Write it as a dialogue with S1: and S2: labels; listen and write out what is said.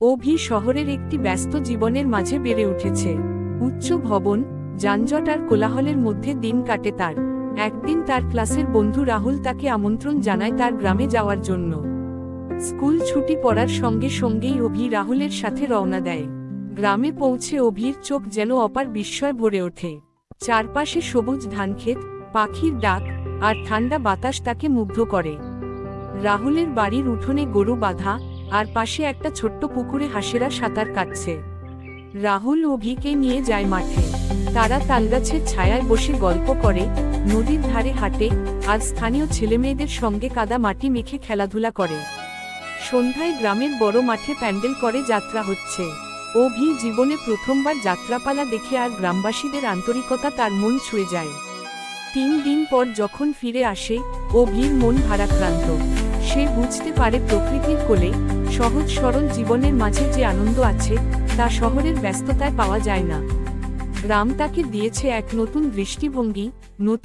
S1: অভি শহরের একটি ব্যস্ত জীবনের মাঝে বেড়ে উঠেছে। উচ্চ ভবন, যানজট আর কোলাহলের মধ্যে দিন কাটে তার। একদিন তার ক্লাসের বন্ধু রাহুল তাকে আমন্ত্রণ জানায় তার গ্রামে যাওয়ার জন্য। স্কুল ছুটি পড়ার সঙ্গে সঙ্গেই অভি রাহুলের সাথে রওনা দেয়। গ্রামে পৌঁছে অভির চোখ যেন অপার বিস্ময় ভরে ওঠে। চারপাশে সবুজ ধানক্ষেত, পাখির ডাক আর ঠান্ডা বাতাস তাকে মুগ্ধ করে। রাহুলের বাড়ির উঠোনে গরু বাঁধা, আর পাশে একটা ছোট্ট পুকুরে হাঁসেরা সাঁতার কাটছে। রাহুল অভিকে নিয়ে যায় মাঠে। তারা তালগাছের ছায়ায় বসে গল্প করে, নদীর ধারে হাঁটে, আর স্থানীয় ছেলেমেয়েদের সঙ্গে কাদা মাটি মেখে খেলাধুলা করে। সন্ধ্যায় গ্রামের বড় মাঠে প্যান্ডেল করে যাত্রা হচ্ছে। অভি জীবনে প্রথমবার যাত্রাপালা দেখে আর গ্রামবাসীদের আন্তরিকতা তার মন ছুঁয়ে যায়। 3 দিন পর যখন ফিরে আসে, অভির মন ভারাক্রান্ত। সে বুঝতে পারে প্রকৃতির কোলে, সহজ সরল জীবনের মাঝে যে আনন্দ আছে, তা শহরের ব্যস্ততায় পাওয়া যায় না। গ্রাম তাকে দিয়েছে এক নতুন দৃষ্টিভঙ্গি, নতুন